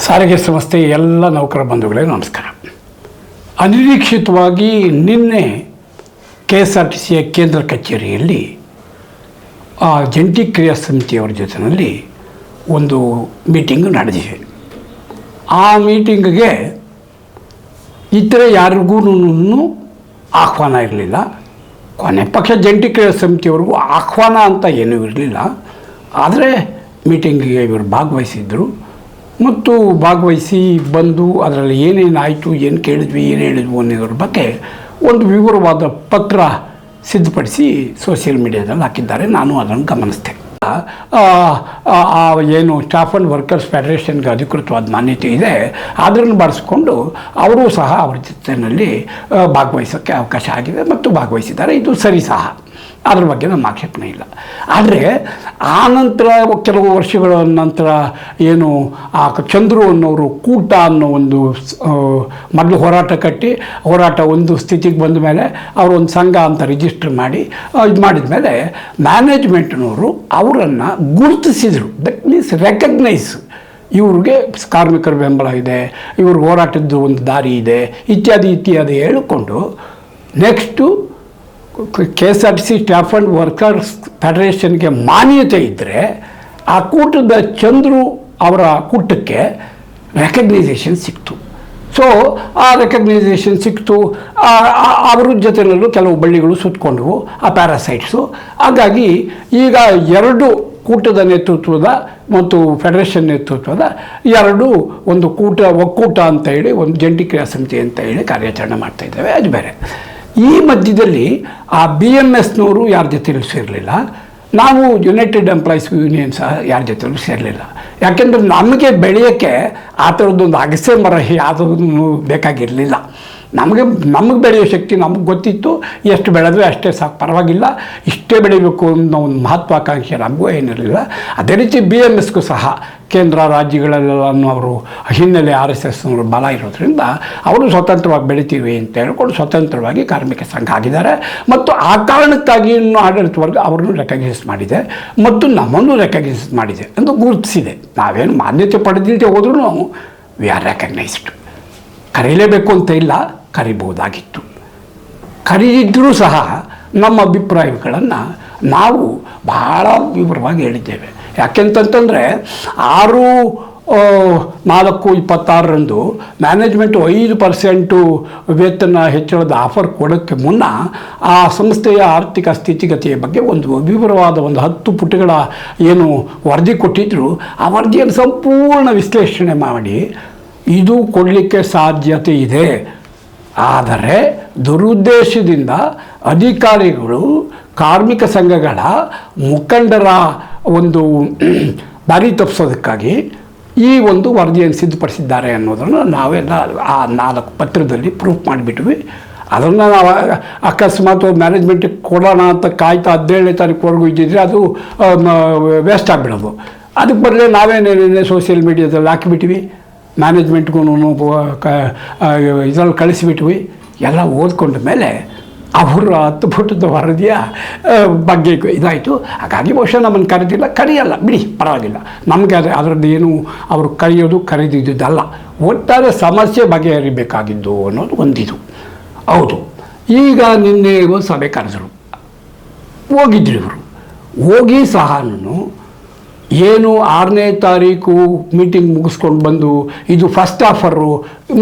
ಸಾರಿಗೆ ಸಂಸ್ಥೆ ಎಲ್ಲ ನೌಕರ ಬಂಧುಗಳೇ ನಮಸ್ಕಾರ. ಅನಿರೀಕ್ಷಿತವಾಗಿ ನಿನ್ನೆ KSRTCಯ ಕೇಂದ್ರ ಕಚೇರಿಯಲ್ಲಿ ಜಂಟಿ ಕ್ರಿಯಾ ಸಮಿತಿಯವರ ಜೊತೆಯಲ್ಲಿ ಒಂದು ಮೀಟಿಂಗ್ ನಡೆದಿದೆ. ಆ ಮೀಟಿಂಗ್ಗೆ ಇತರ ಯಾರಿಗೂ ಆಹ್ವಾನ ಇರಲಿಲ್ಲ. ಕೊನೆ ಪಕ್ಷ ಜಂಟಿ ಕ್ರಿಯಾ ಸಮಿತಿಯವ್ರಿಗೂ ಆಹ್ವಾನ ಅಂತ ಏನೂ ಇರಲಿಲ್ಲ. ಆದರೆ ಮೀಟಿಂಗಿಗೆ ಇವರು ಭಾಗವಹಿಸಿದ್ರು ಮತ್ತು ಭಾಗವಹಿಸಿ ಬಂದು ಅದರಲ್ಲಿ ಏನೇನಾಯಿತು, ಏನು ಕೇಳಿದ್ವಿ, ಏನು ಹೇಳಿದ್ವಿ ಅನ್ನೋದ್ರ ಬಗ್ಗೆ ಒಂದು ವಿವರವಾದ ಪತ್ರ ಸಿದ್ಧಪಡಿಸಿ ಸೋಷಿಯಲ್ ಮೀಡಿಯಾದಲ್ಲಿ ಹಾಕಿದ್ದಾರೆ. ನಾನು ಅದನ್ನು ಗಮನಿಸಿದೆ. ಏನು ಸ್ಟಾಫ್ ಆ್ಯಂಡ್ ವರ್ಕರ್ಸ್ ಫೆಡರೇಷನ್ಗೆ ಅಧಿಕೃತವಾದ ಮಾನ್ಯತೆ ಇದೆ, ಅದನ್ನು ಬಳಸ್ಕೊಂಡು ಅವರು ಸಹ ಅವರ ಜೊತೆಯಲ್ಲಿ ಭಾಗವಹಿಸೋಕ್ಕೆ ಅವಕಾಶ ಆಗಿದೆ ಮತ್ತು ಭಾಗವಹಿಸಿದ್ದಾರೆ. ಇದು ಸರಿ ಸಹ, ಅದ್ರ ಬಗ್ಗೆ ನಮ್ಮ ಆಕ್ಷೇಪಣೆ ಇಲ್ಲ. ಆದರೆ ಆ ನಂತರ ಕೆಲವು ವರ್ಷಗಳ ನಂತರ ಏನು ಆ ಚಂದ್ರು ಅನ್ನೋರು ಕೂಟ ಅನ್ನೋ ಒಂದು ಮೊದಲು ಹೋರಾಟ ಒಂದು ಸ್ಥಿತಿಗೆ ಬಂದ ಮೇಲೆ ಅವರು ಒಂದು ಸಂಘ ಅಂತ ರಿಜಿಸ್ಟರ್ ಮಾಡಿ ಇದು ಮಾಡಿದ ಮೇಲೆ ಮ್ಯಾನೇಜ್ಮೆಂಟ್ನವರು ಅವರನ್ನು ಗುರುತಿಸಿದರು. ದಟ್ ಮೀನ್ಸ್ ರೆಕಗ್ನೈಸ್, ಇವ್ರಿಗೆ ಕಾರ್ಮಿಕರ ಬೆಂಬಲ ಇದೆ, ಇವ್ರ ಹೋರಾಟದ್ದು ಒಂದು ದಾರಿ ಇದೆ ಇತ್ಯಾದಿ ಹೇಳಿಕೊಂಡು next KSRTC staff and workers ಫೆಡರೇಷನ್ಗೆ ಮಾನ್ಯತೆ ಇದ್ದರೆ ಆ ಕೂಟದ ಚಂದ್ರು ಅವರ ಕೂಟಕ್ಕೆ ರೆಕಗ್ನೈಸೇಷನ್ ಸಿಕ್ತು. ಸೊ ಆ ರೆಕಗ್ನೈಸೇಷನ್ ಸಿಕ್ತು. ಅವ್ರ ಜೊತೆಯಲ್ಲೂ ಕೆಲವು ಬಳ್ಳಿಗಳು ಸುತ್ತಕೊಂಡ್ವು, ಆ ಪ್ಯಾರಾಸೈಟ್ಸು. ಹಾಗಾಗಿ ಈಗ ಎರಡು ಕೂಟದ ನೇತೃತ್ವದ ಮತ್ತು ಫೆಡರೇಷನ್ ನೇತೃತ್ವದ ಎರಡು ಒಂದು ಒಕ್ಕೂಟ ಅಂತ ಹೇಳಿ ಒಂದು ಜಂಟಿ ಕ್ರಿಯಾ ಸಮಿತಿ ಅಂತ ಹೇಳಿ ಕಾರ್ಯಾಚರಣೆ ಮಾಡ್ತಾಯಿದ್ದೇವೆ. ಅದು ಬೇರೆ. ಈ ಮಧ್ಯದಲ್ಲಿ ಆ BMSನವರು ಯಾರ ಜೊತೆಯಲ್ಲೂ ಸೇರಲಿಲ್ಲ. ನಾವು ಯುನೈಟೆಡ್ ಎಂಪ್ಲಾಯೀಸ್ ಯೂನಿಯನ್ ಸಹ ಯಾರ ಜೊತೆಯಲ್ಲೂ ಸೇರಲಿಲ್ಲ. ಯಾಕೆಂದರೆ ನಮಗೆ ಬೆಳೆಯೋಕ್ಕೆ ಆ ಥರದ್ದೊಂದು ಅಗಸೆ ಮರ ಯಾವುದೂ ಬೇಕಾಗಿರಲಿಲ್ಲ. ನಮಗೆ ಬೆಳೆಯೋ ಶಕ್ತಿ ನಮಗೆ ಗೊತ್ತಿತ್ತು. ಎಷ್ಟು ಬೆಳೆದ್ರೆ ಅಷ್ಟೇ ಸಾಕು, ಪರವಾಗಿಲ್ಲ, ಇಷ್ಟೇ ಬೆಳಿಬೇಕು ಅನ್ನೋ ಒಂದು ಮಹತ್ವಾಕಾಂಕ್ಷೆ ನಮಗೂ ಏನಿರಲಿಲ್ಲ. ಅದೇ ರೀತಿ BMSಗೂ ಸಹ ಕೇಂದ್ರ ರಾಜ್ಯಗಳೆಲ್ಲ ಅವರು ಹಿನ್ನೆಲೆ RSSನವರು ಬಲ ಇರೋದ್ರಿಂದ ಅವರು ಸ್ವತಂತ್ರವಾಗಿ ಬೆಳಿತೀವಿ ಅಂತ ಹೇಳ್ಕೊಂಡು ಸ್ವತಂತ್ರವಾಗಿ ಕಾರ್ಮಿಕ ಸಂಘ ಆಗಿದ್ದಾರೆ. ಮತ್ತು ಆ ಕಾರಣಕ್ಕಾಗಿ ಇನ್ನೂ ಆಡಳಿತ ವರ್ಗ ಅವ್ರನ್ನೂ ರೆಕಗ್ನೈಸ್ ಮಾಡಿದೆ ಮತ್ತು ನಮ್ಮನ್ನು ರೆಕಗ್ನೈಸ್ ಮಾಡಿದೆ ಎಂದು ಗುರುತಿಸಿದೆ. ನಾವೇನು ಮಾನ್ಯತೆ ಪಡೆದಿಲ್ಲದೆ ಹೋದ್ರೂ ವಿ ಆರ್ ರೆಕಗ್ನೈಸ್ಡ್. ಕರೀಲೇಬೇಕು ಅಂತ ಇಲ್ಲ, ಕರಿಬಹುದಾಗಿತ್ತು. ಕರೀದಿದ್ದರೂ ಸಹ ನಮ್ಮ ಅಭಿಪ್ರಾಯಗಳನ್ನು ನಾವು ಭಾಳ ವಿವರವಾಗಿ ಹೇಳಿದ್ದೇವೆ. ಯಾಕೆಂತಂತಂದರೆ 6/4/26 ಮ್ಯಾನೇಜ್ಮೆಂಟು 5% ವೇತನ ಹೆಚ್ಚಳದ ಆಫರ್ ಕೊಡೋಕ್ಕೆ ಮುನ್ನ ಆ ಸಂಸ್ಥೆಯ ಆರ್ಥಿಕ ಸ್ಥಿತಿಗತಿಯ ಬಗ್ಗೆ ಒಂದು ವಿವರವಾದ ಒಂದು 10 ಪುಟಗಳ ಏನು ವರದಿ ಕೊಟ್ಟಿದ್ದರು. ಆ ವರದಿಯನ್ನು ಸಂಪೂರ್ಣ ವಿಶ್ಲೇಷಣೆ ಮಾಡಿ ಇದು ಕೊಡಲಿಕ್ಕೆ ಸಾಧ್ಯತೆ ಇದೆ, ಆದರೆ ದುರುದ್ದೇಶದಿಂದ ಅಧಿಕಾರಿಗಳು ಕಾರ್ಮಿಕ ಸಂಘಗಳ ಮುಖಂಡರ ಒಂದು ದಾರಿ ತಪ್ಪಿಸೋದಕ್ಕಾಗಿ ಈ ಒಂದು ವರದಿಯನ್ನು ಸಿದ್ಧಪಡಿಸಿದ್ದಾರೆ ಅನ್ನೋದನ್ನು ನಾವೆಲ್ಲ ಆ 4 ಪತ್ರದಲ್ಲಿ ಪ್ರೂಫ್ ಮಾಡಿಬಿಟ್ವಿ. ಅದನ್ನು ನಾವು ಅಕಸ್ಮಾತ್ ಮ್ಯಾನೇಜ್ಮೆಂಟಿಗೆ ಕೊಡೋಣ ಅಂತ ಕಾಯ್ತಾ 17ನೇ ತಾರೀಕುವರೆಗೂ ಇದ್ದಿದ್ರೆ ಅದು ವೇಸ್ಟ್ ಆಗಿಬಿಡೋದು. ಅದಕ್ಕೆ ಬರಲೇ ನಾವೇನೇನೇ ಸೋಷಿಯಲ್ ಮೀಡಿಯಾದಲ್ಲಿ ಹಾಕಿಬಿಟ್ವಿ, ಮ್ಯಾನೇಜ್ಮೆಂಟ್ಗೂ ಇದರಲ್ಲಿ ಕಳಿಸಿಬಿಟ್ವಿ. ಎಲ್ಲ ಓದ್ಕೊಂಡ ಮೇಲೆ ಅವರು 10 ಪುಟದ ವರದಿಯ ಬಗ್ಗೆ ಇದಾಯಿತು. ಹಾಗಾಗಿ ಬಹುಶಃ ನಮ್ಮನ್ನು ಕರೆಯಲ್ಲ ಬಿಡಿ, ಪರವಾಗಿಲ್ಲ. ನಮಗೆ ಅದರದ್ದು ಏನು ಅವರು ಕರೆದಿದ್ದಲ್ಲ, ಒಟ್ಟಾರೆ ಸಮಸ್ಯೆ ಬಗೆಹರಿಬೇಕಾಗಿದ್ದು ಅನ್ನೋದು ಒಂದಿದು. ಹೌದು, ಈಗ ನಿನ್ನೆ ಒಂದು ಸಭೆ ಕರೆದರು, ಹೋಗಿದ್ರು ಇವರು. ಹೋಗಿ ಸಹ ಏನು 6ನೇ ತಾರೀಕು ಮೀಟಿಂಗ್ ಮುಗಿಸ್ಕೊಂಡು ಬಂದು ಇದು ಫಸ್ಟ್ ಆಫರು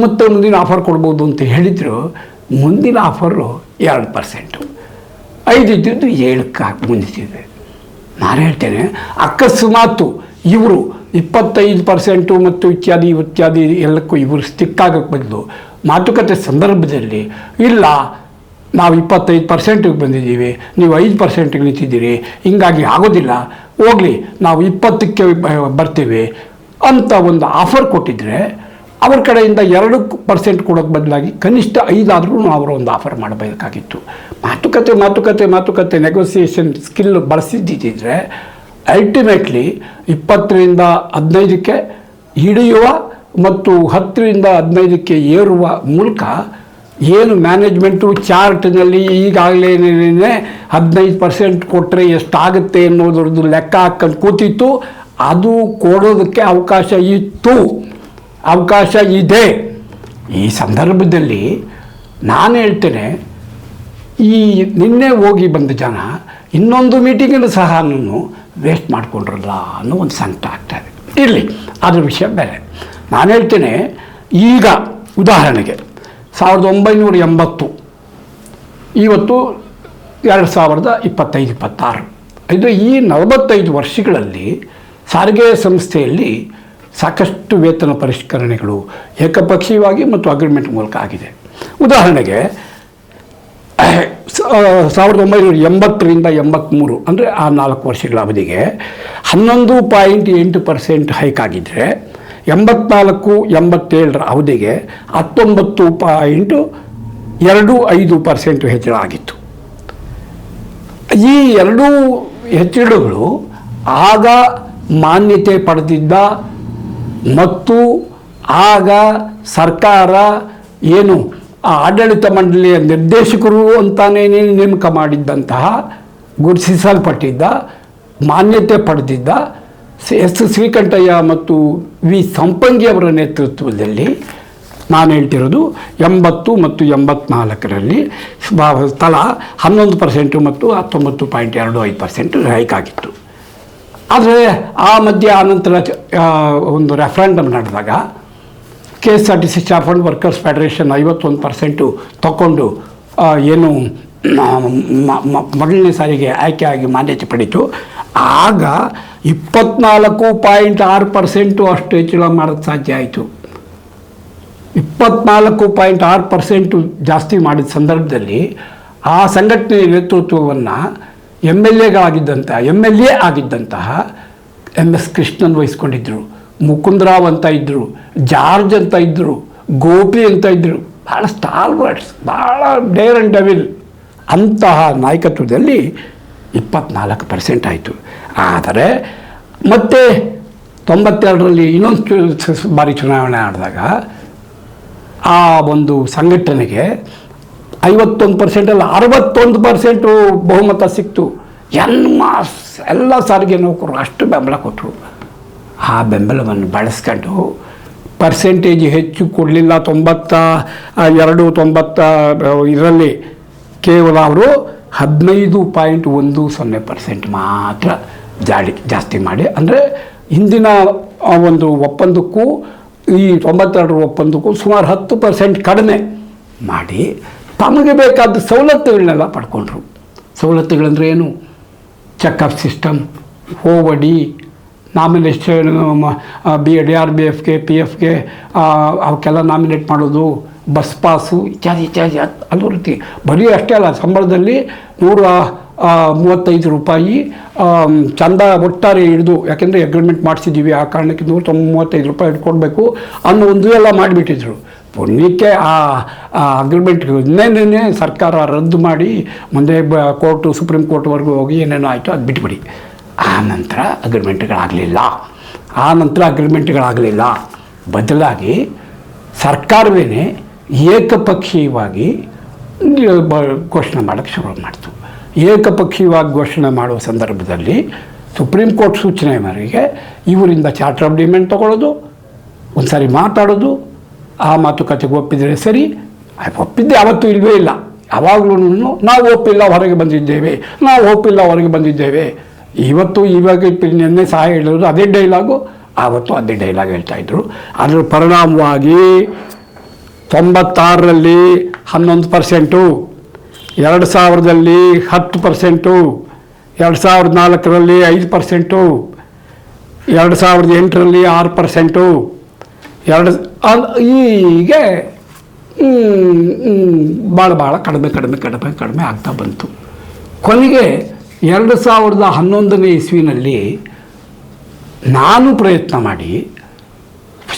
ಮತ್ತು ಮುಂದಿನ ಆಫರ್ ಕೊಡ್ಬೋದು ಅಂತ ಹೇಳಿದರು. ಮುಂದಿನ ಆಫರು 2%, 5 ಇದ್ದಿದ್ದು 7ಕ್ಕೆ ಮುಂದಿದೆ. ನಾನು ಹೇಳ್ತೇನೆ, ಅಕಸ್ಮಾತು ಇವರು 25% ಮತ್ತು ಇತ್ಯಾದಿ ಎಲ್ಲಕ್ಕೂ ಇವರು ಸ್ಟಿಕ್ಕಾಗಕ್ಕೆ ಬದಲು ಮಾತುಕತೆ ಸಂದರ್ಭದಲ್ಲಿ ಇಲ್ಲ, ನಾವು 25%ಗೆ ಬಂದಿದ್ದೀವಿ, ನೀವು 5%ಗೆ ನಿಂತಿದ್ದೀರಿ, ಹಿಂಗಾಗಿ ಆಗೋದಿಲ್ಲ, ಹೋಗಲಿ ನಾವು 20ಕ್ಕೆ ಬರ್ತೀವಿ ಅಂತ ಒಂದು ಆಫರ್ ಕೊಟ್ಟಿದ್ದರೆ ಅವ್ರ ಕಡೆಯಿಂದ 2% ಕೊಡೋಕ್ಕೆ ಬದಲಾಗಿ ಕನಿಷ್ಠ 5 ಆದರೂ ಅವರು ಒಂದು ಆಫರ್ ಮಾಡಬೇಕಾಗಿತ್ತು. ಮಾತುಕತೆ ನೆಗೋಸಿಯೇಷನ್ ಸ್ಕಿಲ್ ಬಳಸಿದ್ದಿದ್ದರೆ ಅಲ್ಟಿಮೇಟ್ಲಿ 20ರಿಂದ 15ಕ್ಕೆ ಹಿಡಿಯುವ ಮತ್ತು 10ರಿಂದ 15ಕ್ಕೆ ಏರುವ ಮೂಲಕ ಏನು ಮ್ಯಾನೇಜ್ಮೆಂಟು ಚಾರ್ಟ್ನಲ್ಲಿ ಈಗಾಗಲೇ 15% ಕೊಟ್ಟರೆ ಎಷ್ಟಾಗುತ್ತೆ ಅನ್ನೋದ್ರದ್ದು ಲೆಕ್ಕ ಹಾಕೊಂಡು ಕೂತಿತ್ತು. ಅದು ಕೊಡೋದಕ್ಕೆ ಅವಕಾಶ ಇತ್ತು. ಅವಕಾಶ ಇದೆ. ಈ ಸಂದರ್ಭದಲ್ಲಿ ನಾನು ಹೇಳ್ತೇನೆ, ಈ ನಿನ್ನೆ ಹೋಗಿ ಬಂದ ಜನ ಇನ್ನೊಂದು ಮೀಟಿಂಗನ್ನು ಸಹ ವೇಸ್ಟ್ ಮಾಡಿಕೊಂಡ್ರಲ್ಲ ಅನ್ನೋ ಒಂದು ಸಂಕಟ ಆಗ್ತಾಯಿದೆ. ಇರಲಿ, ಅದ್ರ ವಿಷಯ ಬೇರೆ. ನಾನು ಹೇಳ್ತೇನೆ, ಈಗ ಉದಾಹರಣೆಗೆ 1980 ಇವತ್ತು 2025-26 ಇದು ಈ 45 ವರ್ಷಗಳಲ್ಲಿ ಸಾರಿಗೆ ಸಂಸ್ಥೆಯಲ್ಲಿ ಸಾಕಷ್ಟು ವೇತನ ಪರಿಷ್ಕರಣೆಗಳು ಏಕಪಕ್ಷೀಯವಾಗಿ ಮತ್ತು ಅಗ್ರಿಮೆಂಟ್ ಮೂಲಕ ಆಗಿದೆ. ಉದಾಹರಣೆಗೆ 1980ರಿಂದ 83 ಅಂದರೆ ಆ 4 ವರ್ಷಗಳ ಅವಧಿಗೆ 11.8% ಹೈಕ್ ಆಗಿದ್ದರೆ 84-87 ಅವಧಿಗೆ 19.25% ಹೆಚ್ಚಳ ಆಗಿತ್ತು. ಈ ಎರಡೂ ಹೆಚ್ಚಳಗಳು ಆಗ ಮಾನ್ಯತೆ ಪಡೆದಿದ್ದ ಮತ್ತು ಆಗ ಸರ್ಕಾರ ಏನು ಆಡಳಿತ ಮಂಡಳಿಯ ನಿರ್ದೇಶಕರು ಅಂತಾನೇ ನೇಮಕ ಮಾಡಿದ್ದಂತಹ ಗುರುತಿಸಲ್ಪಟ್ಟಿದ್ದ ಮಾನ್ಯತೆ ಪಡೆದಿದ್ದ ಎಸ್ ಶ್ರೀಕಂಠಯ್ಯ ಮತ್ತು ವಿ ಸಂಪಂಗಿ ಅವರ ನೇತೃತ್ವದಲ್ಲಿ ನಾನು ಹೇಳ್ತಿರೋದು 80 ಮತ್ತು 84ರಲ್ಲಿ ತಲಾ 11% ಮತ್ತು 19.25% ಹೈಕ್ ಆಗಿತ್ತು. ಆದರೆ ಆ ಮಧ್ಯೆ ಆನಂತರ ಒಂದು ರೆಫರೆಂಡಮ್ ನಡೆದಾಗ KSRTC staff and workers federation 51% ತಗೊಂಡು ಏನು ಮೊದಲನೇ ಸಾರಿಗೆ ಆಯ್ಕೆಯಾಗಿ ಮಾನ್ಯತೆ ಪಡೀತು. ಆಗ 24.6% ಅಷ್ಟು ಹೆಚ್ಚಳ ಮಾಡೋಕ್ಕೆ ಸಾಧ್ಯ ಆಯಿತು. 24.6% ಜಾಸ್ತಿ ಮಾಡಿದ ಸಂದರ್ಭದಲ್ಲಿ ಆ ಸಂಘಟನೆಯ ನೇತೃತ್ವವನ್ನು MLA ಆಗಿದ್ದಂತಹ MS ಕೃಷ್ಣನ್ ವಹಿಸ್ಕೊಂಡಿದ್ದರು, ಮುಕುಂದರಾವ್ ಅಂತ ಇದ್ದರು, ಜಾರ್ಜ್ ಅಂತ ಇದ್ದರು, ಗೋಪಿ ಅಂತ ಇದ್ದರು. ಭಾಳ ಸ್ಟಾಲ್ವರ್ಡ್ಸ್, ಭಾಳ ಡೇರ್ ಆ್ಯಂಡ್ ಡೆವಿಲ್ ಅಂತಹ ನಾಯಕತ್ವದಲ್ಲಿ 24% ಆಯಿತು. ಆದರೆ ಮತ್ತೆ 92ರಲ್ಲಿ ಇನ್ನೊಂದು ಬಾರಿ ಚುನಾವಣೆ ಆಡಿದಾಗ ಆ ಒಂದು ಸಂಘಟನೆಗೆ 51% ಅಲ್ಲ 61% ಬಹುಮತ ಸಿಕ್ತು. ಎಲ್ಲ ಸಾರಿಗೆ ನೌಕರರು ಅಷ್ಟು ಬೆಂಬಲ ಕೊಟ್ಟರು. ಆ ಬೆಂಬಲವನ್ನು ಬಳಸ್ಕೊಂಡು ಪರ್ಸೆಂಟೇಜ್ ಹೆಚ್ಚು ಕೊಡಲಿಲ್ಲ. 92-90 ಇದರಲ್ಲಿ ಕೇವಲ ಅವರು 15.10% ಮಾತ್ರ ಜಾಸ್ತಿ ಮಾಡಿ, ಅಂದರೆ ಹಿಂದಿನ ಒಂದು ಒಪ್ಪಂದಕ್ಕೂ ಈ 92ರ ಒಪ್ಪಂದಕ್ಕೂ ಸುಮಾರು 10% ಕಡಿಮೆ ಮಾಡಿ ತಮಗೆ ಬೇಕಾದ ಸವಲತ್ತುಗಳನ್ನೆಲ್ಲ ಪಡ್ಕೊಂಡ್ರು. ಸವಲತ್ತುಗಳಂದರೆ ಏನು? ಚೆಕಪ್ ಸಿಸ್ಟಮ್, ಓವಡಿ, ನಾಮಿನೇಷನ್, DRBFಗೆ PFಗೆ ಅವಕ್ಕೆಲ್ಲ ನಾಮಿನೇಟ್ ಮಾಡೋದು, ಬಸ್ ಪಾಸು ಇತ್ಯಾದಿ ಹಲವು ರೀತಿ. ಬರೀ ಅಷ್ಟೇ ಅಲ್ಲ, ಸಂಬಳದಲ್ಲಿ 135 ರೂಪಾಯಿ ಚಂದ ಒಟ್ಟಾರೆ ಹಿಡಿದು, ಯಾಕೆಂದರೆ ಅಗ್ರಿಮೆಂಟ್ ಮಾಡಿಸಿದ್ದೀವಿ ಆ ಕಾರಣಕ್ಕೆ 135 ರೂಪಾಯಿ ಇಟ್ಕೊಡ್ಬೇಕು ಅನ್ನೋ ಒಂದು ಎಲ್ಲ ಮಾಡಿಬಿಟ್ಟಿದ್ರು. ಪುಣ್ಯಕ್ಕೆ ಆ ಅಗ್ರಿಮೆಂಟ್ನೇ ಸರ್ಕಾರ ರದ್ದು ಮಾಡಿ ಮುಂದೆ ಸುಪ್ರೀಂ ಕೋರ್ಟ್ವರೆಗೂ ಹೋಗಿ ಏನೇನೋ ಆಯಿತು, ಅದು ಬಿಟ್ಬಿಡಿ. ಆ ನಂತರ ಅಗ್ರಿಮೆಂಟ್ಗಳಾಗಲಿಲ್ಲ. ಬದಲಾಗಿ ಸರ್ಕಾರವೇ ಏಕಪಕ್ಷೀಯವಾಗಿ ಘೋಷಣೆ ಮಾಡೋಕ್ಕೆ ಶುರು ಮಾಡ್ತು. ಏಕಪಕ್ಷೀಯವಾಗಿ ಘೋಷಣೆ ಮಾಡುವ ಸಂದರ್ಭದಲ್ಲಿ ಸುಪ್ರೀಂ ಕೋರ್ಟ್ ಸೂಚನೆ ಮೇರೆಗೆ ಇವರಿಂದ ಚಾರ್ಟರ್ ಆಫ್ ಡಿಮ್ಯಾಂಡ್ ತೊಗೊಳ್ಳೋದು, ಒಂದು ಸಾರಿ ಮಾತಾಡೋದು, ಆ ಮಾತುಕತೆಗೆ ಒಪ್ಪಿದರೆ ಸರಿ. ಒಪ್ಪಿದ್ದೆ ಯಾವತ್ತೂ ಇಲ್ಲವೇ ಇಲ್ಲ. ಯಾವಾಗಲೂ ನಾವು ಒಪ್ಪಿಲ್ಲ ಹೊರಗೆ ಬಂದಿದ್ದೇವೆ. ಇವಾಗ ನಿನ್ನೆ ಸಹ ಹೇಳಿದ್ರು ಅದೇ ಡೈಲಾಗು, ಆವತ್ತು ಅದೇ ಡೈಲಾಗ್ ಹೇಳ್ತಾಯಿದ್ರು. ಅದರ ಪರಿಣಾಮವಾಗಿ 96ರಲ್ಲಿ 11%, 2000ರಲ್ಲಿ 10%, 2004ರಲ್ಲಿ 5%, 2008ರಲ್ಲಿ 6%, ಹೀಗೆ ಭಾಳ ಕಡಿಮೆ ಆಗ್ತಾ ಬಂತು. ಕೊನೆಗೆ 2011ನೇ ಇಸ್ವಿನಲ್ಲಿ ನಾನು ಪ್ರಯತ್ನ ಮಾಡಿ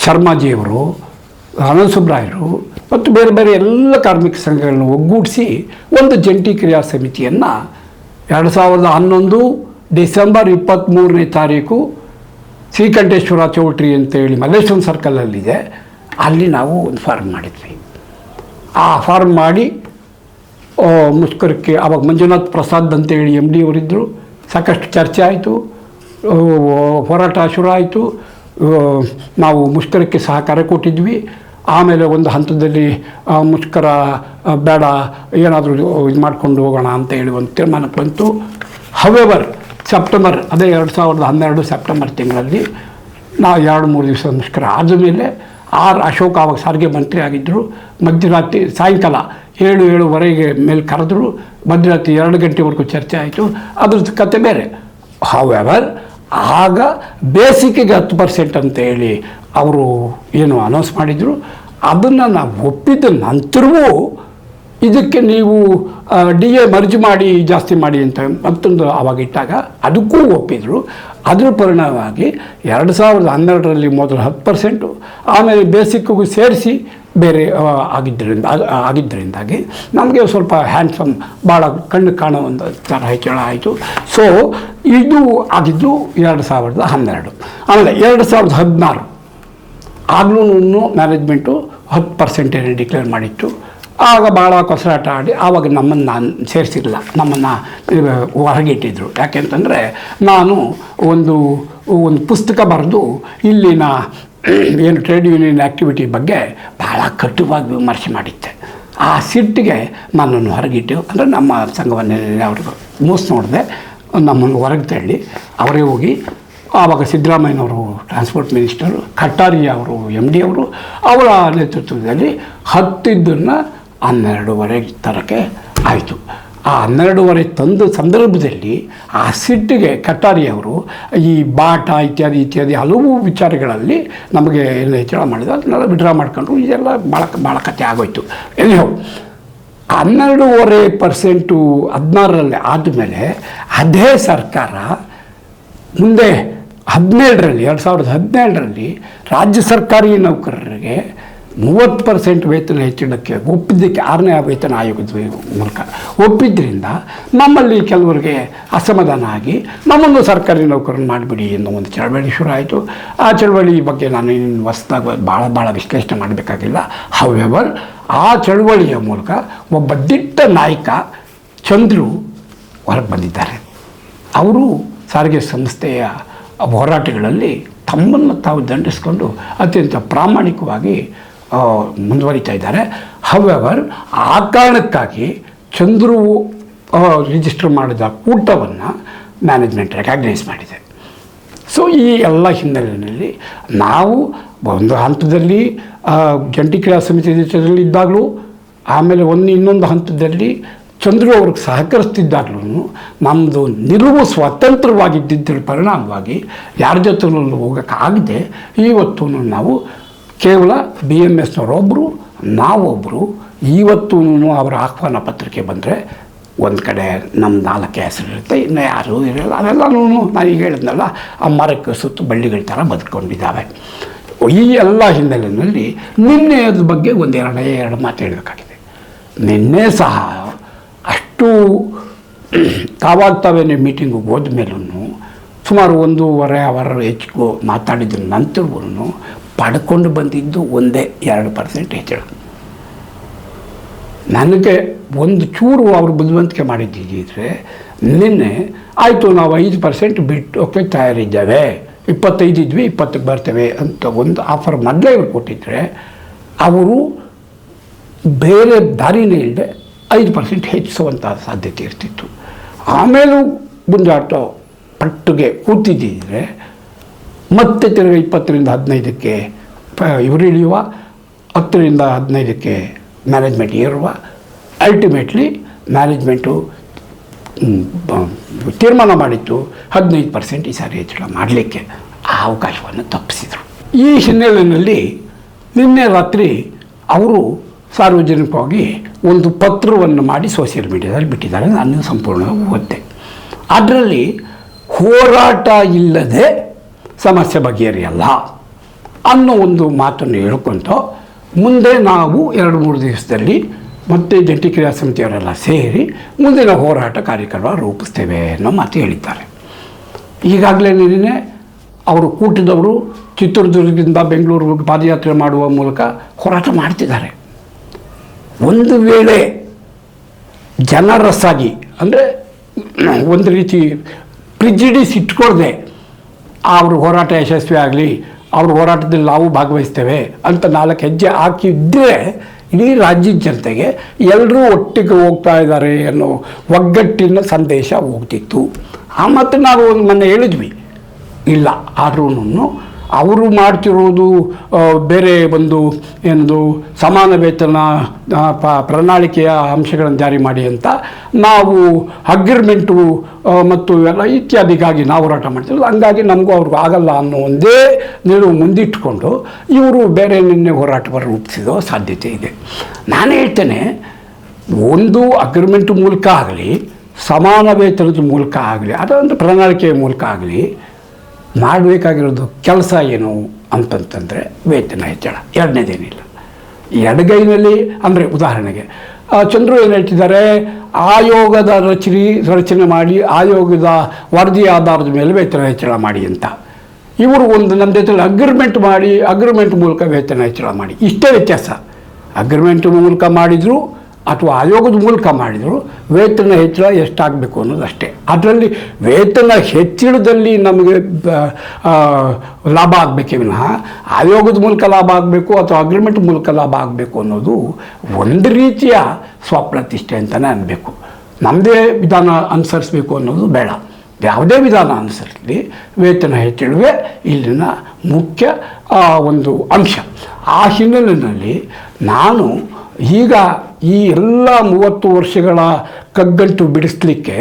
ಶರ್ಮಾಜಿಯವರು, ಆನಂದ್ ಸುಬ್ರಾಯರು ಮತ್ತು ಬೇರೆ ಬೇರೆ ಎಲ್ಲ ಕಾರ್ಮಿಕ ಸಂಘಗಳನ್ನು ಒಗ್ಗೂಡಿಸಿ ಒಂದು ಜಂಟಿ ಕ್ರಿಯಾ ಸಮಿತಿಯನ್ನು 2011 ಡಿಸೆಂಬರ್ 23ನೇ ತಾರೀಕು ಶ್ರೀಕಂಠೇಶ್ವರ ಚೌಟ್ರಿ ಅಂತೇಳಿ ಮಲ್ಲೇಶ್ವರಂ ಸರ್ಕಲಲ್ಲಿದೆ, ಅಲ್ಲಿ ನಾವು ಒಂದು ಫಾರ್ಮ್ ಮಾಡಿದ್ವಿ. ಆ ಫಾರ್ಮ್ ಮಾಡಿ ಮುಷ್ಕರಕ್ಕೆ ಆವಾಗ ಮಂಜುನಾಥ್ ಪ್ರಸಾದ್ ಅಂತೇಳಿ MD ಅವರಿದ್ದರು. ಸಾಕಷ್ಟು ಚರ್ಚೆ ಆಯಿತು, ಹೋರಾಟ ಶುರು ಆಯಿತು. ನಾವು ಮುಷ್ಕರಕ್ಕೆ ಸಹಕಾರ ಕೊಟ್ಟಿದ್ವಿ. ಆಮೇಲೆ ಒಂದು ಹಂತದಲ್ಲಿ ಮುಷ್ಕರ ಬೇಡ, ಏನಾದರೂ ಇದು ಮಾಡಿಕೊಂಡು ಹೋಗೋಣ ಅಂತ ಹೇಳಿ ಒಂದು ತೀರ್ಮಾನಕ್ಕೆ ಬಂತು. ಹವೆವರ್ ಸೆಪ್ಟೆಂಬರ್, ಅದೇ 2012 ಸೆಪ್ಟೆಂಬರ್ ತಿಂಗಳಲ್ಲಿ ನಾವು 2-3 ದಿವಸ ಮುಷ್ಕರ ಆದಮೇಲೆ ಅಶೋಕ್ ಆವಾಗ ಸಾರಿಗೆ ಮಂತ್ರಿ ಆಗಿದ್ದರು. ಮಧ್ಯರಾತ್ರಿ ಸಾಯಂಕಾಲ 7-7:30 ಮೇಲೆ ಕರೆದ್ರು. ಮಧ್ಯರಾತ್ರಿ 2 ಗಂಟೆವರೆಗೂ ಚರ್ಚೆ ಆಯಿತು. ಅದ್ರದ್ದು ಕತೆ ಬೇರೆ. ಹವೆವರ್ ಆಗ ಬೇಸಿಕ್ಕಿಗೆ 10% ಅಂತ ಹೇಳಿ ಅವರು ಏನು ಅನೌನ್ಸ್ ಮಾಡಿದರು. ಅದನ್ನು ನಾವು ಒಪ್ಪಿದ ನಂತರವೂ ಇದಕ್ಕೆ ನೀವು DA ಮರ್ಜ್ ಮಾಡಿ ಜಾಸ್ತಿ ಮಾಡಿ ಅಂತ ಮತ್ತೊಂದು ಆವಾಗ ಇಟ್ಟಾಗ ಅದಕ್ಕೂ ಒಪ್ಪಿದರು. ಅದರ ಪರಿಣಾಮವಾಗಿ 2012ರಲ್ಲಿ ಮೊದಲು 10%, ಆಮೇಲೆ ಬೇಸಿಕ್ಕಿಗೂ ಸೇರಿಸಿ ಬೇರೆ ಆಗಿದ್ದರಿಂದಾಗಿ ನಮಗೆ ಸ್ವಲ್ಪ ಹ್ಯಾಂಡ್ಸಮ್, ಭಾಳ ಕಣ್ಣು ಕಾಣೋ ಒಂದು ಥರ ಹೆಚ್ಚಳ ಆಯಿತು. ಸೊ ಇದು ಆಗಿದ್ದು 2012. ಆಮೇಲೆ 2016 ಆಗಲೂ ಮ್ಯಾನೇಜ್ಮೆಂಟು 10% ಡಿಕ್ಲೇರ್ ಮಾಡಿತ್ತು. ಆಗ ಭಾಳ ಕೊಸರಾಟ ಆಡಿ ಆವಾಗ ನಮ್ಮನ್ನು ಸೇರಿಸಿರಲಿಲ್ಲ, ನಮ್ಮನ್ನು ಹೊರಗಿಟ್ಟಿದ್ರು. ಯಾಕೆಂತಂದರೆ ನಾನು ಒಂದು ಪುಸ್ತಕ ಬರೆದು ಇಲ್ಲಿನ ಏನು ಟ್ರೇಡ್ ಯೂನಿಯನ್ ಆ್ಯಕ್ಟಿವಿಟಿ ಬಗ್ಗೆ ಭಾಳ ಕಟುವಾಗಿ ವಿಮರ್ಶೆ ಮಾಡಿದ್ದೆ. ಆ ಸಿಟ್ಟಿಗೆ ನನ್ನನ್ನು ಹೊರಗಿಟ್ಟು, ಅಂದರೆ ನಮ್ಮ ಸಂಘವನ್ನೇ ಅವ್ರಿಗೆ ಮೂಸ್ ನೋಡಿದೆ, ನಮ್ಮನ್ನು ಹೊರಗೆ ತಳ್ಳಿ ಅವರೇ ಹೋಗಿ ಆವಾಗ ಸಿದ್ದರಾಮಯ್ಯನವರು ಟ್ರಾನ್ಸ್ಪೋರ್ಟ್ ಮಿನಿಸ್ಟರು, ಕಟ್ಟಾರಿ ಅವರು MD ಅವರು, ಅವರ ನೇತೃತ್ವದಲ್ಲಿ 10 12:30 ತರಕ್ಕೆ ಆಯಿತು. ಆ 12:30 ತಂದ ಸಂದರ್ಭದಲ್ಲಿ ಆ ಸಿಟ್ಟಿಗೆ ಕಟ್ಟಾರಿಯವರು ಈ ಬಾಟ ಇತ್ಯಾದಿ ಹಲವು ವಿಚಾರಗಳಲ್ಲಿ ನಮಗೆ ಎಲ್ಲ ಹೆಚ್ಚಳ ಮಾಡಿದ, ಅದನ್ನೆಲ್ಲ ವಿಡ್ರಾ ಮಾಡ್ಕೊಂಡ್ರು. ಇದೆಲ್ಲ ಭಾಳ ಕತೆ ಆಗೋಯ್ತು. ಎಲ್ಲಿಯೋ 12.5% 16ರಲ್ಲಿ ಆದಮೇಲೆ ಅದೇ ಸರ್ಕಾರ ಮುಂದೆ 2017ರಲ್ಲಿ ರಾಜ್ಯ ಸರ್ಕಾರಿ ನೌಕರರಿಗೆ 30% ವೇತನ ಹೆಚ್ಚಳಕ್ಕೆ ಒಪ್ಪಿದ್ದಕ್ಕೆ 6ನೇ ವೇತನ ಆಯೋಗದ ಮೂಲಕ ಒಪ್ಪಿದ್ದರಿಂದ ನಮ್ಮಲ್ಲಿ ಕೆಲವರಿಗೆ ಅಸಮಾಧಾನ ಆಗಿ ನಮ್ಮನ್ನು ಸರ್ಕಾರಿ ನೌಕರನ್ನು ಮಾಡಿಬಿಡಿ ಅನ್ನೋ ಒಂದು ಚಳವಳಿ ಶುರು ಆಯಿತು. ಆ ಚಳವಳಿ ಬಗ್ಗೆ ನಾನು ಇನ್ನು ಹೊಸದಾಗಿ ಭಾಳ ವಿಶ್ಲೇಷಣೆ ಮಾಡಬೇಕಾಗಿಲ್ಲ. ಹವೆವರ್ ಆ ಚಳವಳಿಯ ಮೂಲಕ ಒಬ್ಬ ದಿಟ್ಟ ನಾಯಕ ಚಂದ್ರು ಹೊರಗೆ ಬಂದಿದ್ದಾರೆ. ಅವರು ಸಾರಿಗೆ ಸಂಸ್ಥೆಯ ಹೋರಾಟಗಳಲ್ಲಿ ತಮ್ಮನ್ನು ತಾವು ದಂಡಿಸಿಕೊಂಡು ಅತ್ಯಂತ ಪ್ರಾಮಾಣಿಕವಾಗಿ ಮುಂದುವರಿತಾ ಇದ್ದಾರೆ. ಹವೆವರ್ ಆ ಕಾರಣಕ್ಕಾಗಿ ಚಂದ್ರು ರಿಜಿಸ್ಟರ್ ಮಾಡಿದ ಕೂಟವನ್ನು ಮ್ಯಾನೇಜ್ಮೆಂಟ್ ರೆಕಾಗ್ನೈಸ್ ಮಾಡಿದೆ. ಸೊ ಈ ಎಲ್ಲ ಹಿನ್ನೆಲೆಯಲ್ಲಿ ನಾವು ಒಂದು ಹಂತದಲ್ಲಿ ಜಂಟಿ ಕ್ರಿಯಾ ಸಮಿತಿ ಇದ್ದಾಗಲೂ, ಆಮೇಲೆ ಇನ್ನೊಂದು ಹಂತದಲ್ಲಿ ಚಂದ್ರು ಅವ್ರಿಗೆ ಸಹಕರಿಸ್ತಿದ್ದಾಗಲೂ ನಮ್ಮದು ನಿಲುವು ಸ್ವತಂತ್ರವಾಗಿದ್ದಿದ್ದರ ಪರಿಣಾಮವಾಗಿ ಯಾರ ಜೊತೆನಲ್ಲೂ ಹೋಗೋಕ್ಕಾಗದೆ ಇವತ್ತು ನಾವು ಕೇವಲ BMSನವರೊಬ್ಬರು, ನಾವೊಬ್ಬರು ಇವತ್ತೂ ಅವರ ಆಹ್ವಾನ ಪತ್ರಿಕೆ ಬಂದರೆ ಒಂದು ಕಡೆ ನಮ್ಮ 4 ಹೆಸರಿರುತ್ತೆ, ಇನ್ನು ಯಾರೂ ಇರಲ್ಲ. ಅದೆಲ್ಲನೂ ನಾನು ಈಗ ಹೇಳಿದ್ನಲ್ಲ, ಆ ಮರಕ್ಕೆ ಸುತ್ತು ಬಳ್ಳಿಗಳ ಥರ ಬದುಕೊಂಡಿದ್ದಾವೆ. ಈ ಎಲ್ಲ ಹಿನ್ನೆಲೆಯಲ್ಲಿ ನಿನ್ನೆ ಅದ್ರ ಬಗ್ಗೆ ಎರಡು ಮಾತು ಹೇಳಬೇಕಾಗಿದೆ. ನಿನ್ನೆ ಸಹ ಅಷ್ಟು ತಾವೇನೆ ಮೀಟಿಂಗಿಗೆ ಹೋದ ಮೇಲೂ ಸುಮಾರು 1.5 ಅವರ್ ಹೆಚ್ಚು ಮಾತಾಡಿದ ನಂತರವೂ ಪಡ್ಕೊಂಡು ಬಂದಿದ್ದು ಒಂದೇ 2% ಹೆಚ್ಚಳ. ನನಗೆ ಒಂದು ಚೂರು ಅವರು ಬುದ್ಧಿವಂತಿಕೆ ಮಾಡಿದ್ದಿದ್ರೆ ನಿನ್ನೆ ಆಯಿತು ನಾವು 5% ಬಿಟ್ಟೋಕೆ ತಯಾರಿದ್ದೇವೆ, 25 ಇದ್ವಿ 20ಕ್ಕೆ ಬರ್ತೇವೆ ಅಂತ ಒಂದು ಆಫರ್ ಮೊದಲೇ ಇವ್ರು ಕೊಟ್ಟಿದ್ದರೆ ಅವರು ಬೇರೆ ದಾರಿನೇ ಇಲ್ಲದೆ 5% ಹೆಚ್ಚಿಸುವಂಥ ಸಾಧ್ಯತೆ ಇರ್ತಿತ್ತು. ಆಮೇಲೂ ಗುಂಜಾಟ ಪಟ್ಟಿಗೆ ಕೂತಿದ್ದಿದ್ರೆ ಮತ್ತೆ ತಿರುಗಿ 20ರಿಂದ 15ಕ್ಕೆ ಇವರು ಇಳಿಯುವ, 10ರಿಂದ 15ಕ್ಕೆ ಮ್ಯಾನೇಜ್ಮೆಂಟ್ ಏರುವ. ಅಲ್ಟಿಮೇಟ್ಲಿ ಮ್ಯಾನೇಜ್ಮೆಂಟು ತೀರ್ಮಾನ ಮಾಡಿತ್ತು 15% ಈ ಸಾರಿ ಹೆಚ್ಚಳ ಮಾಡಲಿಕ್ಕೆ. ಆ ಅವಕಾಶವನ್ನು ತಪ್ಪಿಸಿದರು. ಈ ಹಿನ್ನೆಲೆಯಲ್ಲಿ ನಿನ್ನೆ ರಾತ್ರಿ ಅವರು ಸಾರ್ವಜನಿಕವಾಗಿ ಒಂದು ಪತ್ರವನ್ನು ಮಾಡಿ ಸೋಷಿಯಲ್ ಮೀಡಿಯಾದಲ್ಲಿ ಬಿಟ್ಟಿದ್ದಾರೆ. ನಾನು ಸಂಪೂರ್ಣವಾಗಿ ಓದಿದೆ. ಅದರಲ್ಲಿ ಹೋರಾಟ ಇಲ್ಲದೆ ಸಮಸ್ಯೆ ಬಗೆಹರಿಯಲ್ಲ ಅನ್ನೋ ಒಂದು ಮಾತನ್ನು ಹೇಳ್ಕೊಂತ ಮುಂದೆ ನಾವು 2-3 ದಿವಸದಲ್ಲಿ ಮತ್ತೆ ಜಂಟಿ ಕ್ರಿಯಾ ಸಮಿತಿಯವರೆಲ್ಲ ಸೇರಿ ಮುಂದಿನ ಹೋರಾಟ ಕಾರ್ಯಕ್ರಮ ರೂಪಿಸ್ತೇವೆ ಅನ್ನೋ ಮಾತು ಹೇಳಿದ್ದಾರೆ. ಈಗಾಗಲೇ ನಿನ್ನೆ ಅವರು ಕೂಟದವರು ಚಿತ್ರದುರ್ಗದಿಂದ ಬೆಂಗಳೂರಿಗೆ ಪಾದಯಾತ್ರೆ ಮಾಡುವ ಮೂಲಕ ಹೋರಾಟ ಮಾಡ್ತಿದ್ದಾರೆ. ಒಂದು ವೇಳೆ ಜನರಸಾಗಿ, ಅಂದರೆ ಒಂದು ರೀತಿ ಪ್ರಿಜಿಡಿಸ್ ಇಟ್ಕೊಳ್ದೆ ಅವ್ರ ಹೋರಾಟ ಯಶಸ್ವಿ ಆಗಲಿ, ಅವ್ರ ಹೋರಾಟದಲ್ಲಿ ನಾವು ಭಾಗವಹಿಸ್ತೇವೆ ಅಂತ 4 ಹೆಜ್ಜೆ ಹಾಕಿದ್ದರೆ ಇಡೀ ರಾಜ್ಯದ ಜನತೆಗೆ ಎಲ್ಲರೂ ಒಟ್ಟಿಗೆ ಹೋಗ್ತಾ ಇದ್ದಾರೆ ಅನ್ನೋ ಒಗ್ಗಟ್ಟಿನ ಸಂದೇಶ ಹೋಗ್ತಿತ್ತು. ಆ ಮತ್ತು ನಾವು ಮೊನ್ನೆ ಹೇಳಿದ್ವಿ, ಇಲ್ಲ ಆದ್ರೂ ಅವರು ಮಾಡ್ತಿರೋದು ಬೇರೆ ಒಂದು ಏನದು ಸಮಾನ ವೇತನ ಪ್ರಣಾಳಿಕೆಯ ಅಂಶಗಳನ್ನು ಜಾರಿ ಮಾಡಿ ಅಂತ ನಾವು ಅಗ್ರಿಮೆಂಟು ಮತ್ತು ಎಲ್ಲ ಇತ್ಯಾದಿಗಾಗಿ ನಾವು ಹೋರಾಟ ಮಾಡ್ತೀವಿ. ಹಂಗಾಗಿ ನಮಗೂ ಅವ್ರಿಗೂ ಆಗಲ್ಲ ಅನ್ನೋ ಒಂದೇ ನಿಲುವು ಮುಂದಿಟ್ಟುಕೊಂಡು ಇವರು ಬೇರೆ ನಿನ್ನೆ ಹೋರಾಟವನ್ನು ರೂಪಿಸಿದೋ ಸಾಧ್ಯತೆ ಇದೆ. ನಾನು ಹೇಳ್ತೇನೆ, ಒಂದು ಅಗ್ರಿಮೆಂಟ್ ಮೂಲಕ ಆಗಲಿ, ಸಮಾನ ವೇತನದ ಮೂಲಕ ಆಗಲಿ, ಅದೊಂದು ಪ್ರಣಾಳಿಕೆಯ ಮೂಲಕ ಆಗಲಿ ಮಾಡಬೇಕಾಗಿರೋದು ಕೆಲಸ ಏನು ಅಂತಂತಂದರೆ ವೇತನ ಹೆಚ್ಚಳ. ಎರಡನೇದೇನಿಲ್ಲ. ಎಡಗೈನಲ್ಲಿ ಅಂದರೆ ಉದಾಹರಣೆಗೆ ಚಂದ್ರು ಏನು ಹೇಳ್ತಿದ್ದಾರೆ, ಆಯೋಗದ ರಚನೆ ಮಾಡಿ ಆಯೋಗದ ವರದಿ ಆಧಾರದ ಮೇಲೆ ವೇತನ ಹೆಚ್ಚಳ ಮಾಡಿ ಅಂತ. ಇವರು ಒಂದು ನಮ್ಮ ಜೊತೆಲಿ ಅಗ್ರಿಮೆಂಟ್ ಮಾಡಿ ಅಗ್ರಿಮೆಂಟ್ ಮೂಲಕ ವೇತನ ಹೆಚ್ಚಳ ಮಾಡಿ. ಇಷ್ಟೇ ವ್ಯತ್ಯಾಸ. ಅಗ್ರಿಮೆಂಟ್ ಮೂಲಕ ಮಾಡಿದರು ಅಥವಾ ಆಯೋಗದ ಮೂಲಕ ಮಾಡಿದರು ವೇತನ ಹೆಚ್ಚಳ ಎಷ್ಟಾಗಬೇಕು ಅನ್ನೋದಷ್ಟೇ. ಅದರಲ್ಲಿ ವೇತನ ಹೆಚ್ಚಳದಲ್ಲಿ ನಮಗೆ ಲಾಭ ಆಗಬೇಕೇ ವಿನಃ ಆಯೋಗದ ಮೂಲಕ ಲಾಭ ಆಗಬೇಕು ಅಥವಾ ಅಗ್ರಿಮೆಂಟ್ ಮೂಲಕ ಲಾಭ ಆಗಬೇಕು ಅನ್ನೋದು ಒಂದು ರೀತಿಯ ಸ್ವಪ್ರತಿಷ್ಠೆ ಅಂತಲೇ ಅನ್ನಬೇಕು. ನಮ್ಮದೇ ವಿಧಾನ ಅನುಸರಿಸಬೇಕು ಅನ್ನೋದು ಬೇಡ. ಯಾವುದೇ ವಿಧಾನ ಅನುಸರಿಸಲಿ ವೇತನ ಹೆಚ್ಚಳವೇ ಇಲ್ಲಿನ ಮುಖ್ಯ ಒಂದು ಅಂಶ. ಆ ಹಿನ್ನೆಲೆಯಲ್ಲಿ ನಾನು ಈಗ ಈ ಎಲ್ಲ 30 ವರ್ಷಗಳ ಕಗ್ಗಂಟು ಬಿಡಿಸಲಿಕ್ಕೆ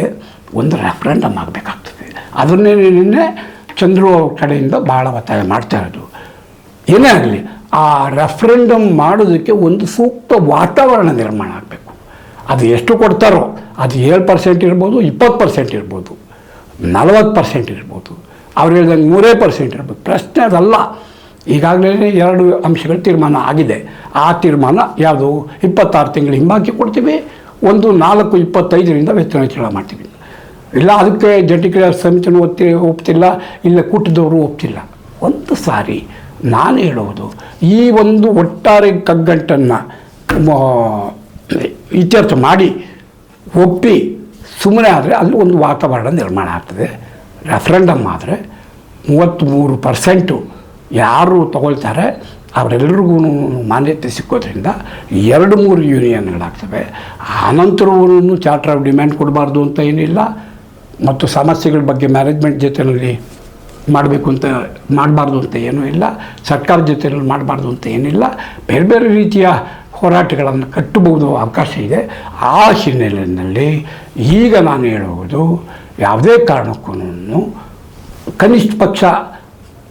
ಒಂದು ರೆಫರೆಂಡಮ್ ಆಗಬೇಕಾಗ್ತದೆ. ಅದನ್ನೇ ನಿನ್ನೆ ಚಂದ್ರು ಕಡೆಯಿಂದ ಭಾಳ ಒತ್ತಾಯ ಮಾಡ್ತಾ ಇರೋದು. ಏನೇ ಆಗಲಿ ಆ ರೆಫರೆಂಡಮ್ ಮಾಡೋದಕ್ಕೆ ಒಂದು ಸೂಕ್ತ ವಾತಾವರಣ ನಿರ್ಮಾಣ ಆಗಬೇಕು. ಅದು ಎಷ್ಟು ಕೊಡ್ತಾರೋ ಅದು 7% ಇರ್ಬೋದು, 20% ಇರ್ಬೋದು, 40% ಇರ್ಬೋದು, ಅವ್ರು ಹೇಳಿದಂಗೆ 100% ಇರ್ಬೋದು. ಪ್ರಶ್ನೆ ಅದಲ್ಲ. ಈಗಾಗಲೇ 2 ಅಂಶಗಳು ತೀರ್ಮಾನ ಆಗಿದೆ. ಆ ತೀರ್ಮಾನ ಯಾವುದು? 26 ತಿಂಗಳು ಹಿಂಬಾಕಿ ಕೊಡ್ತೀವಿ, ಒಂದು 4/25 ವೇತನ ಹೆಚ್ಚಳ ಮಾಡ್ತೀವಿ. ಇಲ್ಲ ಅದಕ್ಕೆ ಜಂಟಿ ಕ್ರಿಯಾ ಸಮಿತಿನೂ ಒಪ್ತಿಲ್ಲ, ಇಲ್ಲ ಕೂಟದವರು ಒಪ್ತಿಲ್ಲ. ಒಂದು ಸಾರಿ ನಾನು ಹೇಳೋದು, ಈ ಒಂದು ಒಟ್ಟಾರೆ ಕಗ್ಗಂಟನ್ನು ಇತ್ಯರ್ಥ ಮಾಡಿ ಒಪ್ಪಿ ಸುಮ್ಮನೆ ಆದರೆ ಅಲ್ಲಿ ಒಂದು ವಾತಾವರಣ ನಿರ್ಮಾಣ ಆಗ್ತದೆ. ರೆಫರೆಂಡಮ್ ಆದರೆ 33% ಯಾರು ತಗೊಳ್ತಾರೆ ಅವರೆಲ್ಲರಿಗೂ ಮಾನ್ಯತೆ ಸಿಕ್ಕೋದ್ರಿಂದ 2-3 ಯೂನಿಯನ್ಗಳಾಗ್ತವೆ. ಆನಂತರವೂ ಚಾರ್ಟರ್ ಆಫ್ ಡಿಮ್ಯಾಂಡ್ ಕೊಡಬಾರ್ದು ಅಂತ ಏನಿಲ್ಲ, ಮತ್ತು ಸಮಸ್ಯೆಗಳ ಬಗ್ಗೆ ಮ್ಯಾನೇಜ್ಮೆಂಟ್ ಜೊತೆಯಲ್ಲಿ ಮಾಡಬಾರ್ದು ಅಂತ ಏನೂ ಇಲ್ಲ, ಸರ್ಕಾರದ ಜೊತೆಯಲ್ಲಿ ಮಾಡಬಾರ್ದು ಅಂತ ಏನಿಲ್ಲ. ಬೇರೆ ಬೇರೆ ರೀತಿಯ ಹೋರಾಟಗಳನ್ನು ಕಟ್ಟಬಹುದು, ಅವಕಾಶ ಇದೆ. ಆ ಹಿನ್ನೆಲೆಯಲ್ಲಿ ಈಗ ನಾನು ಹೇಳುವುದು, ಯಾವುದೇ ಕಾರಣಕ್ಕೂ ಕನಿಷ್ಠ ಪಕ್ಷ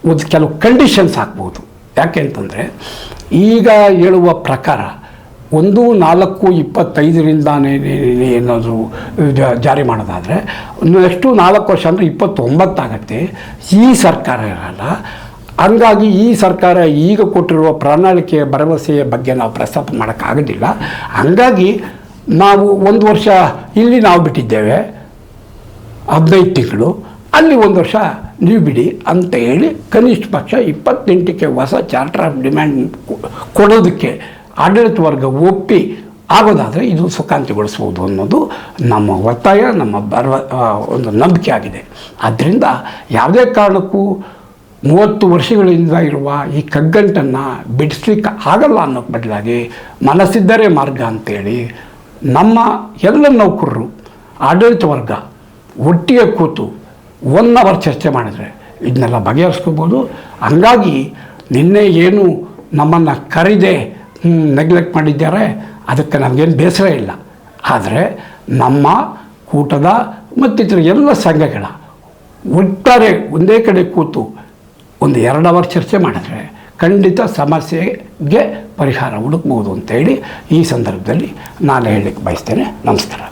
ಒಂದು ಕೆಲವು ಕಂಡೀಷನ್ಸ್ ಹಾಕ್ಬೋದು. ಯಾಕೆ ಅಂತಂದರೆ ಈಗ ಹೇಳುವ ಪ್ರಕಾರ 1/4/25 ಏನಾದರೂ ಜಾರಿ ಮಾಡೋದಾದರೆ ನೆಕ್ಸ್ಟು 4 ವರ್ಷ ಅಂದರೆ 29 ಆಗುತ್ತೆ. ಈ ಸರ್ಕಾರ ಇರಲ್ಲ. ಹಂಗಾಗಿ ಈ ಸರ್ಕಾರ ಈಗ ಕೊಟ್ಟಿರುವ ಪ್ರಣಾಳಿಕೆಯ ಭರವಸೆಯ ಬಗ್ಗೆ ನಾವು ಪ್ರಸ್ತಾಪ ಮಾಡೋಕ್ಕಾಗೋದಿಲ್ಲ. ಹಂಗಾಗಿ ನಾವು 1 ವರ್ಷ ಇಲ್ಲಿ ನಾವು ಬಿಟ್ಟಿದ್ದೇವೆ, 15 ತಿಂಗಳು, ಅಲ್ಲಿ 1 ವರ್ಷ ನೀವು ಬಿಡಿ ಅಂತ ಹೇಳಿ ಕನಿಷ್ಠ ಪಕ್ಷ 28ಕ್ಕೆ ಹೊಸ ಚಾರ್ಟರ್ ಆಫ್ ಡಿಮ್ಯಾಂಡ್ ಕೊಡೋದಕ್ಕೆ ಆಡಳಿತ ವರ್ಗ ಒಪ್ಪಿ ಆಗೋದಾದರೆ ಇದು ಸುಖಾಂತಿಗೊಳಿಸ್ಬೋದು ಅನ್ನೋದು ನಮ್ಮ ಒತ್ತಾಯ, ನಮ್ಮ ಒಂದು ನಂಬಿಕೆ ಆಗಿದೆ. ಆದ್ದರಿಂದ ಯಾವುದೇ ಕಾರಣಕ್ಕೂ 30 ವರ್ಷಗಳಿಂದ ಇರುವ ಈ ಕಗ್ಗಂಟನ್ನು ಬಿಡಿಸ್ಲಿಕ್ಕೆ ಆಗಲ್ಲ ಅನ್ನೋಕ್ಕೆ ಬದಲಾಗಿ ಮನಸ್ಸಿದ್ದರೆ ಮಾರ್ಗ ಅಂತೇಳಿ ನಮ್ಮ ಎಲ್ಲ ನೌಕರರು, ಆಡಳಿತ ವರ್ಗ ಒಟ್ಟಿಗೆ ಕೂತು 1 ಅವರ್ ಚರ್ಚೆ ಮಾಡಿದ್ರೆ ಇದನ್ನೆಲ್ಲ ಬಗೆಹರಿಸ್ಕೋಬೋದು. ಹಂಗಾಗಿ ನಿನ್ನೆ ಏನು ನಮ್ಮನ್ನು ಕರೆದೇ ನೆಗ್ಲೆಕ್ಟ್ ಮಾಡಿದ್ದಾರೆ, ಅದಕ್ಕೆ ನಮಗೇನು ಬೇಸರ ಇಲ್ಲ. ಆದರೆ ನಮ್ಮ ಕೂಟದ ಮತ್ತಿತರ ಎಲ್ಲ ಸಂಘಗಳ ಒಟ್ಟಾರೆ ಒಂದೇ ಕಡೆ ಕೂತು ಒಂದು 2 ಅವರ್ ಚರ್ಚೆ ಮಾಡಿದ್ರೆ ಖಂಡಿತ ಸಮಸ್ಯೆಗೆ ಪರಿಹಾರ ಹುಡುಕ್ಬೋದು ಅಂತೇಳಿ ಈ ಸಂದರ್ಭದಲ್ಲಿ ನಾನು ಹೇಳಲಿಕ್ಕೆ ಬಯಸ್ತೇನೆ. ನಮಸ್ಕಾರ.